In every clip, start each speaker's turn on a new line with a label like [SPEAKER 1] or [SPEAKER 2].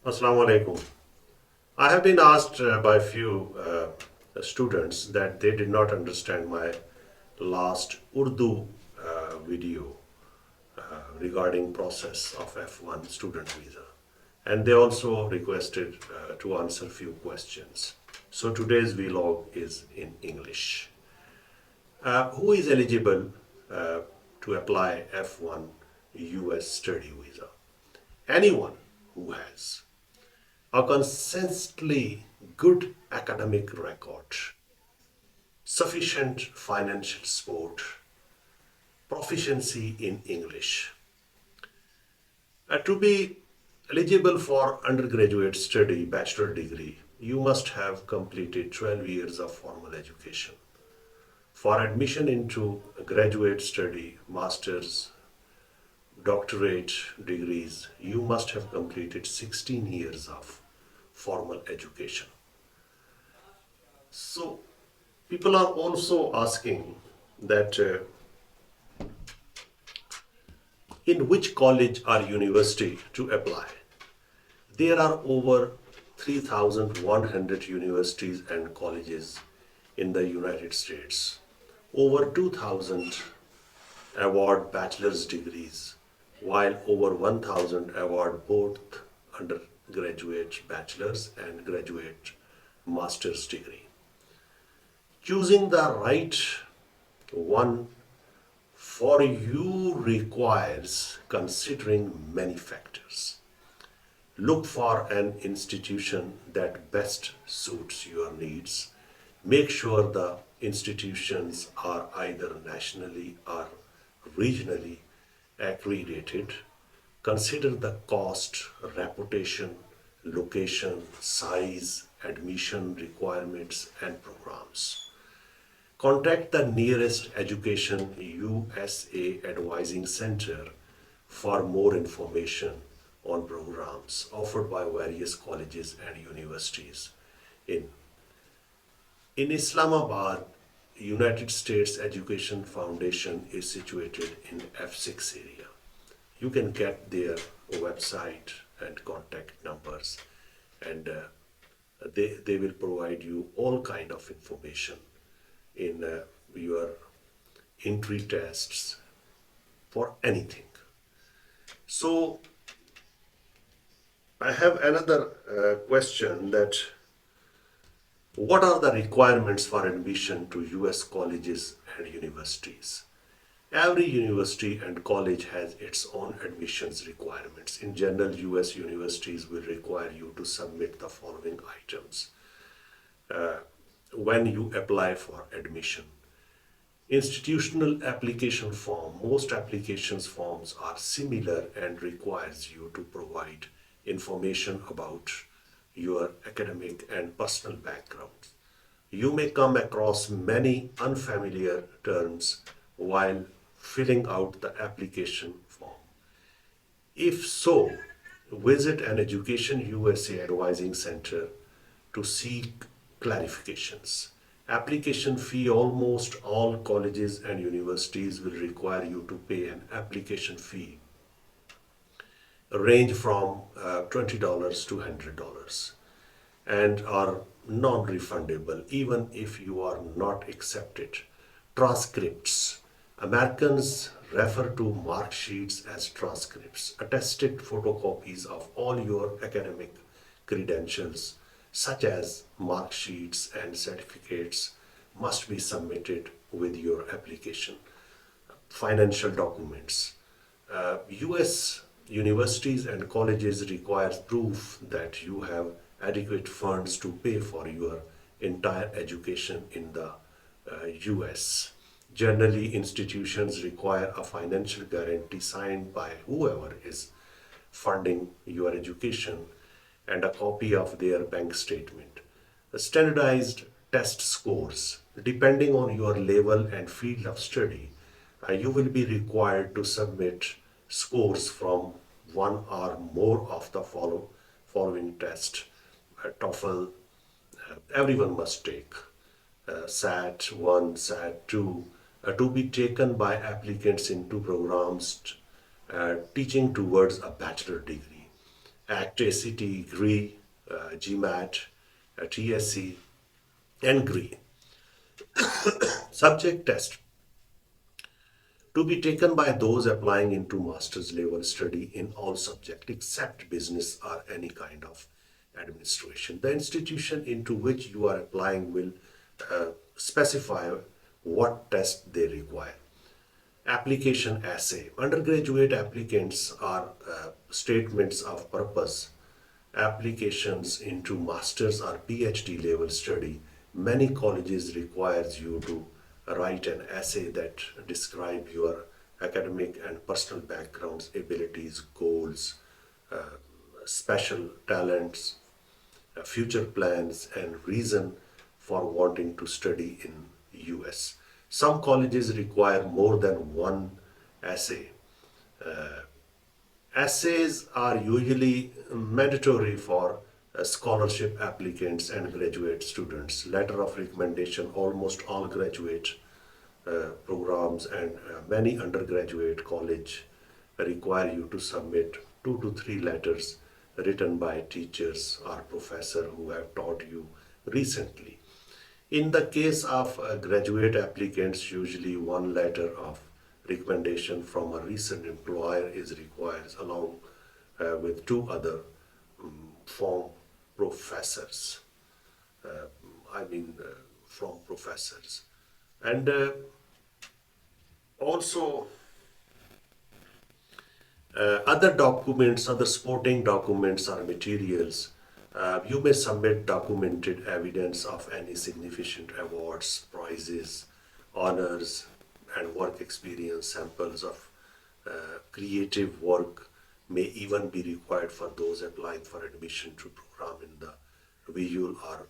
[SPEAKER 1] Assalamu alaikum. I have been asked by few students that they did not understand my last Urdu video regarding process of F-1 student visa. And they also requested to answer few questions. So today's vlog is in English. Who is eligible to apply F-1 US study visa? Anyone who has a consistently good academic record, sufficient financial support, proficiency in English. To be eligible for undergraduate study, bachelor degree, you must have completed 12 years of formal education. For admission into graduate study, master's, doctorate degrees, you must have completed 16 years of formal education. So, people are also asking that in which college or university to apply. There are over 3,100 universities and colleges in the United States. Over 2,000 award bachelor's degrees, while over 1,000 award both undergraduate bachelor's and graduate master's degree. Choosing the right one for you requires considering many factors. Look for an institution that best suits your needs. Make sure the institutions are either nationally or regionally accredited. Consider the cost, reputation, location, size, admission requirements, and programs. Contact the nearest Education USA Advising Center for more information on programs offered by various colleges and universities. In, in Islamabad, United States Education Foundation is situated in F6 area. You can get their website and contact numbers, and they will provide you all kind of information in your entry tests for anything. So I have another question that what are the requirements for admission to US colleges and universities? Every university and college has its own admissions requirements. In general, US universities will require you to submit the following items when you apply for admission. Institutional application form. Most applications forms are similar and requires you to provide information about your academic and personal background. You may come across many unfamiliar terms while filling out the application form. If so, visit an Education USA Advising Center to seek clarifications. Application fee. Almost all colleges and universities will require you to pay an application fee range from $20 to $100 and are non-refundable even if you are not accepted. Transcripts. Americans refer to mark sheets as transcripts. Attested photocopies of all your academic credentials, such as mark sheets and certificates, must be submitted with your application. Financial documents. US universities and colleges require proof that you have adequate funds to pay for your entire education in the US. Generally, institutions require a financial guarantee signed by whoever is funding your education and a copy of their bank statement. Standardized test scores. Depending on your level and field of study, you will be required to submit scores from one or more of the following tests. TOEFL, everyone must take. SAT 1, SAT 2, to be taken by applicants into programs teaching towards a bachelor degree. ACT, ACT, GRE, GMAT, TSC, and GRE. Subject test to be taken by those applying into master's level study in all subjects except business or any kind of administration. The institution into which you are applying will specify what test they require. Application essay. Undergraduate applicants are statements of purpose. Applications into master's or PhD level study. Many colleges requires you to write an essay that describe your academic and personal backgrounds, abilities, goals, special talents, future plans, and reason for wanting to study in US. Some colleges require more than one essay. Essays are usually mandatory for scholarship applicants and graduate students. Letter of recommendation, almost all graduate programs and many undergraduate college require you to submit 2 to 3 letters written by teachers or professor who have taught you recently. In the case of graduate applicants, usually one letter of recommendation from a recent employer is required along with 2 other from professors. Uh, I mean, from professors. And also, other documents, other supporting documents or materials. You may submit documented evidence of any significant awards, prizes, honors, and work experience. Samples of creative work may even be required for those applying for admission to program in the visual or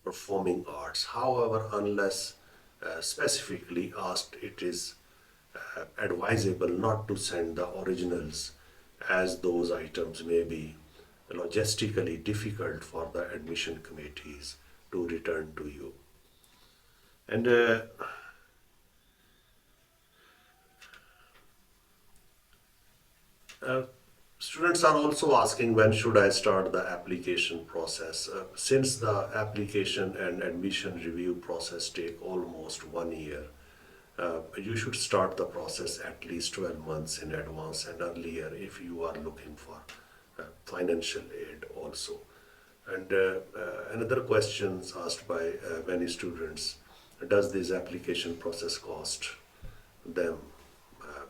[SPEAKER 1] performing arts. However, unless specifically asked, it is advisable not to send the originals as those items may be logistically difficult for the admission committees to return to you. And students are also asking, when should I start the application process? Since the application and admission review process take almost 1 year, you should start the process at least 12 months in advance and earlier if you are looking for financial aid also. And another question asked by many students, does this application process cost them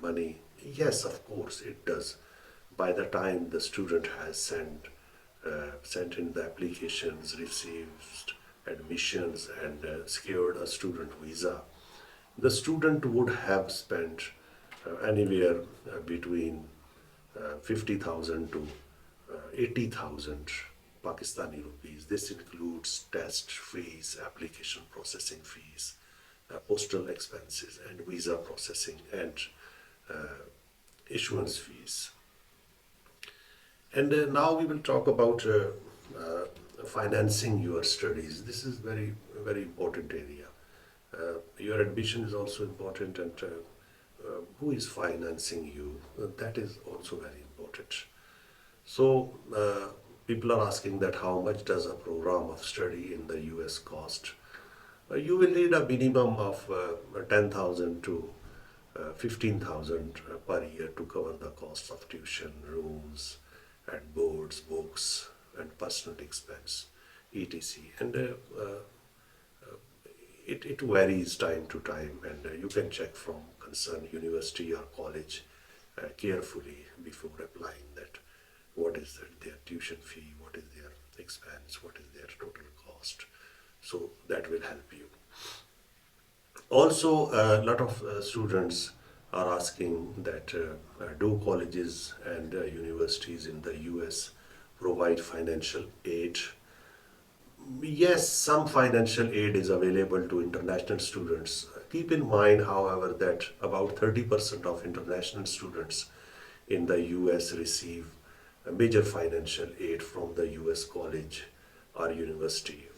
[SPEAKER 1] money? Yes, of course it does. By the time the student has sent in the applications, received admissions, and secured a student visa, the student would have spent anywhere between 50,000 to 80,000 Pakistani rupees. This includes test fees, application processing fees, postal expenses, and visa processing and issuance fees. And now we will talk about financing your studies. This is very, very important area. Your admission is also important, and who is financing you? That is also very important. So people are asking that how much does a program of study in the US cost? You will need a minimum of 10,000 to 15,000 per year to cover the cost of tuition, rooms, and boards, books, and personal expense, etc. And it varies time to time, and you can check from concerned university or college carefully before applying that what is their tuition fee, what is their expense, what is their total cost. So that will help you. Also, a lot of students are asking that do colleges and universities in the US provide financial aid? Yes, some financial aid is available to international students. Keep in mind, however, that about 30% of international students in the US receive a major financial aid from the US college or university.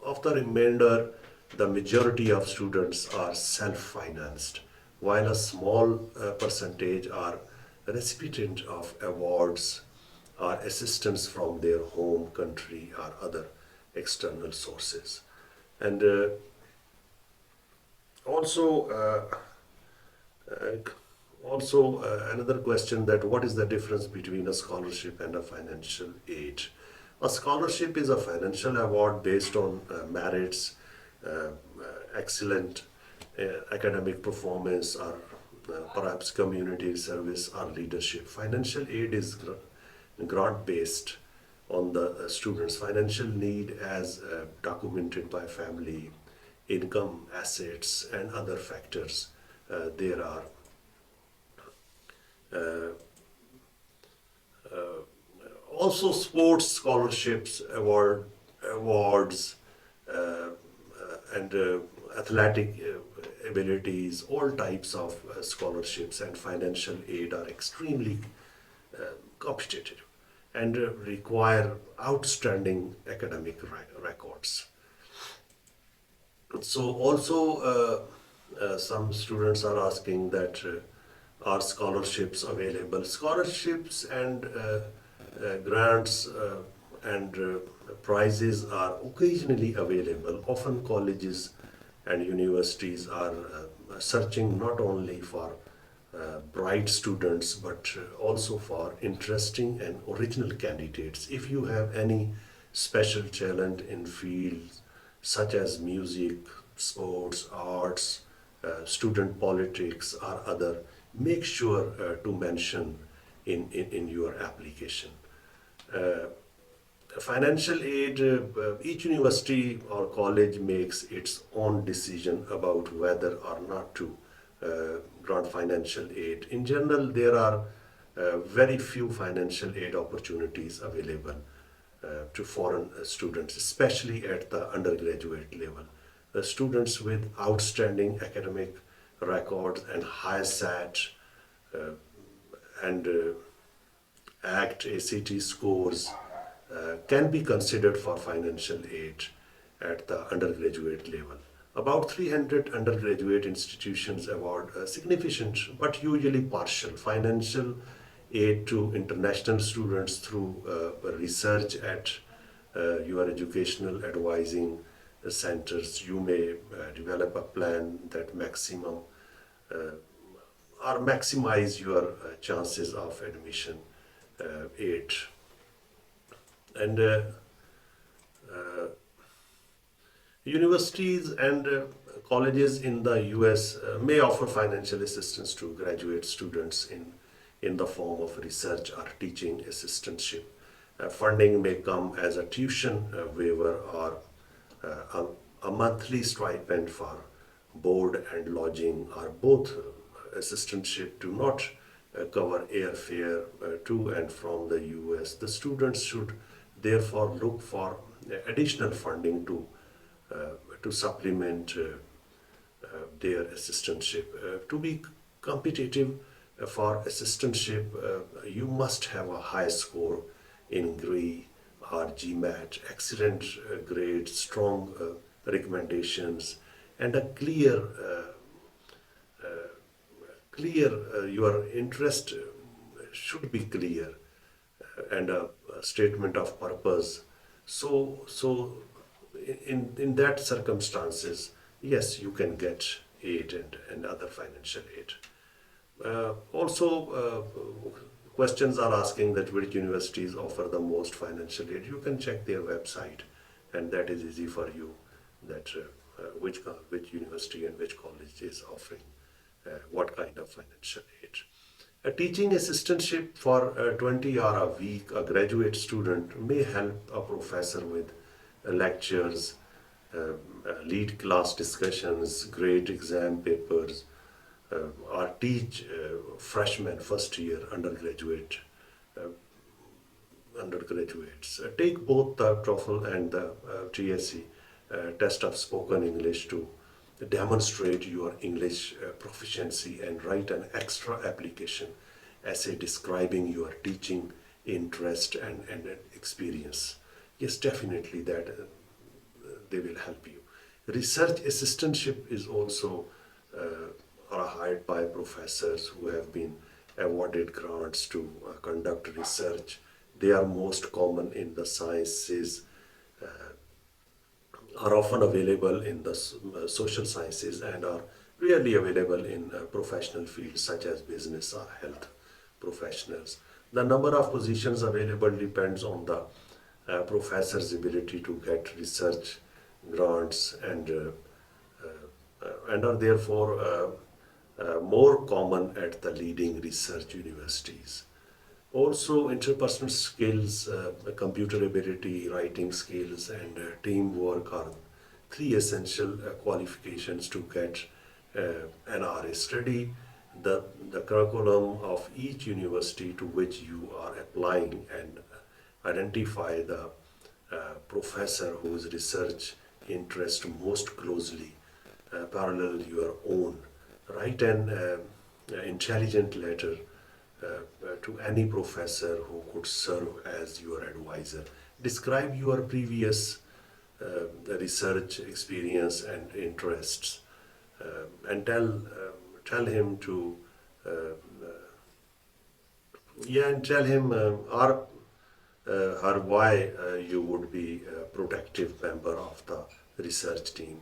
[SPEAKER 1] Of the remainder, the majority of students are self-financed, while a small percentage are recipient of awards or assistance from their home country or other external sources. And also, uh, another question, that what is the difference between a scholarship and a financial aid? A scholarship is a financial award based on merits, excellent academic performance, or perhaps community service or leadership. Financial aid is grant based on the student's financial need as documented by family, income, assets, and other factors. There are uh, also sports scholarships, awards, and athletic abilities. All types of scholarships and financial aid are extremely competitive and require outstanding academic records. So also, some students are asking that are scholarships available? Scholarships and grants and prizes are occasionally available. Often colleges and universities are searching not only for bright students but also for interesting and original candidates. If you have any special talent in fields such as music, sports, arts, student politics, or other, make sure to mention in your application. Uh, Financial aid, each university or college makes its own decision about whether or not to grant financial aid. In general, there are very few financial aid opportunities available to foreign students, especially at the undergraduate level. Students with outstanding academic records and high SAT and ACT scores can be considered for financial aid at the undergraduate level. About 300 undergraduate institutions award significant but usually partial financial aid to international students through research at your educational advising centers. You may develop a plan that maximum or maximize your chances of admission aid. And universities and colleges in the US may offer financial assistance to graduate students in the form of research or teaching assistantship. Funding may come as a tuition waiver or a monthly stipend for board and lodging, or both. Assistantship do not cover airfare to and from the US. The students should therefore look for additional funding to supplement their assistantship. To be competitive for assistantship, you must have a high score in GRE or GMAT, excellent grades, strong recommendations, and a clear your interest should be clear, and a statement of purpose. So in that circumstances, yes, you can get aid and other financial aid. Questions are asking that which universities offer the most financial aid. You can check their website, and that is easy for you, that which university and which college is offering what kind of financial aid. A teaching assistantship for 20 hours a week, a graduate student may help a professor with lectures, lead class discussions, grade exam papers, or teach freshmen, first year uh, undergraduates. Take both the TOEFL and the TSE test of spoken English to demonstrate your English proficiency, and write an extra application essay describing your teaching interest and experience. Yes, definitely that they will help you. Research assistantship is also are hired by professors who have been awarded grants to conduct research they are most common in the sciences, are often available in the social sciences, and are rarely available in professional fields such as business or health professionals. The number of positions available depends on the professor's ability to get research grants, and are therefore more common at the leading research universities. Also, interpersonal skills, computer ability, writing skills, and teamwork are three essential qualifications to get an RA study. The curriculum of each university to which you are applying and identify the professor whose research interest most closely parallel your own. Write an intelligent letter to any professor who could serve as your advisor. Describe your previous research experience and interests, and tell him to and tell him or her why you would be a productive member of the research team.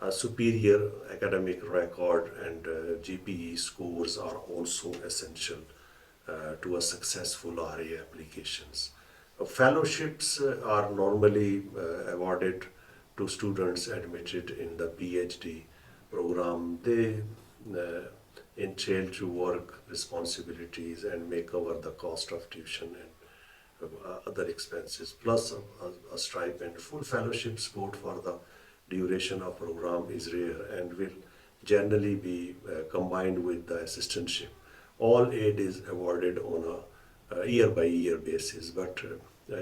[SPEAKER 1] A superior academic record and GPE scores are also essential to a successful RA applications. Fellowships are normally awarded to students admitted in the PhD program. They entail to work responsibilities and may cover the cost of tuition and other expenses, plus a stipend. Full fellowship support for the duration of program is rare and will generally be combined with the assistantship. All aid is awarded on a year-by-year basis, but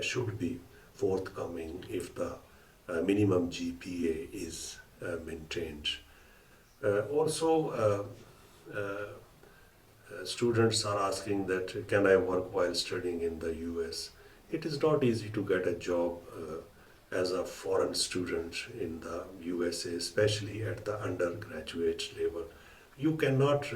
[SPEAKER 1] should be forthcoming if the minimum GPA is maintained. Also, students are asking that can I work while studying in the US? It is not easy to get a job as a foreign student in the USA, especially at the undergraduate level. You cannot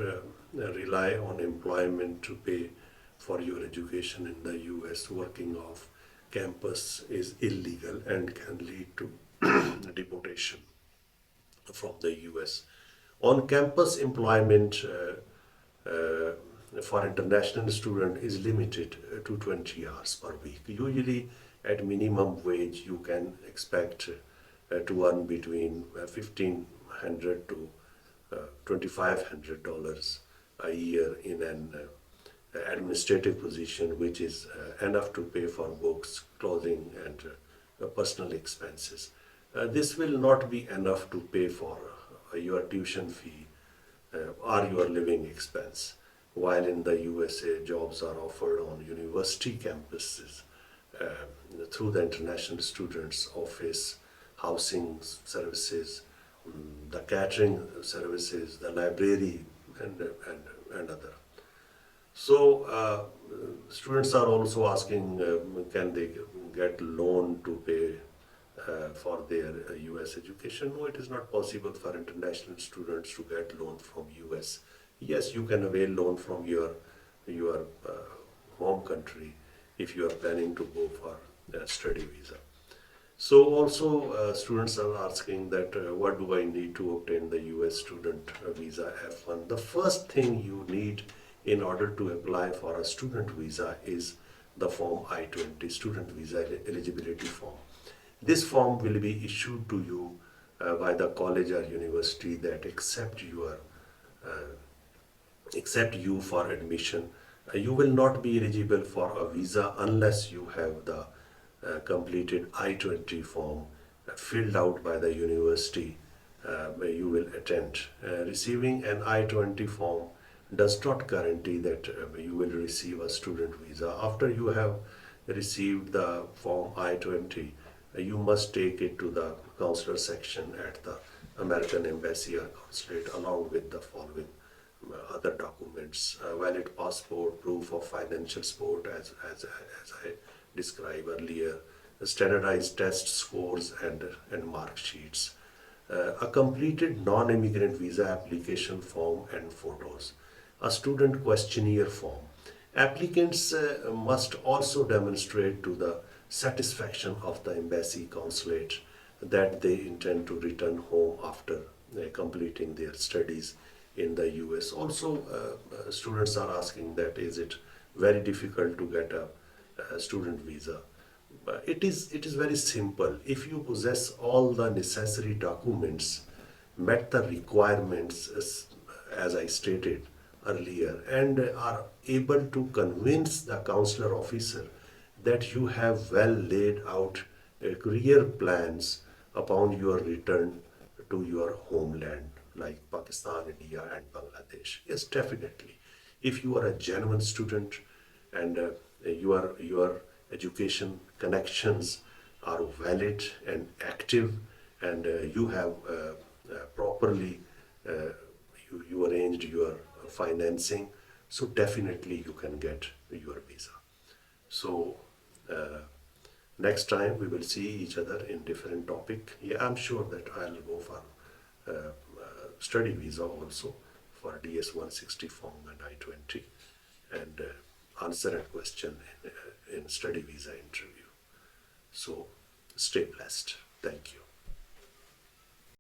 [SPEAKER 1] rely on employment to pay for your education in the US. Working off campus is illegal and can lead to deportation from the US. On campus employment for international student is limited to 20 hours per week. Usually at minimum wage you can expect to earn between $1,500 to $2,500 a year in an administrative position, which is enough to pay for books, clothing, and personal expenses. This will not be enough to pay for your tuition fee or your living expense. While in the USA, jobs are offered on university campuses through the International Students Office, housing services, the catering services, the library, and other. So students are also asking, can they get loan to pay for their US education? No, it is not possible for international students to get loan from US. Yes, you can avail loan from your home country if you are planning to go for a study visa. So also students are asking that what do I need to obtain the US student visa F-1? The first thing you need in order to apply for a student visa is the form I-20, student visa eligibility form. This form will be issued to you by the college or university that accept you for admission. You will not be eligible for a visa unless you have the completed I-20 form filled out by the university where you will attend. Receiving an I-20 form does not guarantee that you will receive a student visa. After you have received the form I-20, you must take it to the consular section at the American Embassy or consulate along with the following other documents: valid passport, proof of financial support as I described earlier, standardized test scores and mark sheets, a completed non-immigrant visa application form and photos, a student questionnaire form. Applicants must also demonstrate to the satisfaction of the embassy consulate that they intend to return home after completing their studies in the US. Also, students are asking that is it very difficult to get a student visa? But it is very simple. If you possess all the necessary documents, met the requirements as I stated earlier, and are able to convince the consular officer that you have well laid out career plans upon your return to your homeland like Pakistan, India, and Bangladesh. Yes, definitely. If you are a genuine student and your education connections are valid and active, and you have properly you arranged your financing, so definitely you can get your visa. So next time we will see each other in different topic. Yeah, I'm sure that I'll go for study visa also for DS 160 form and I-20, and answer a question in study visa interview. So stay blessed. Thank you.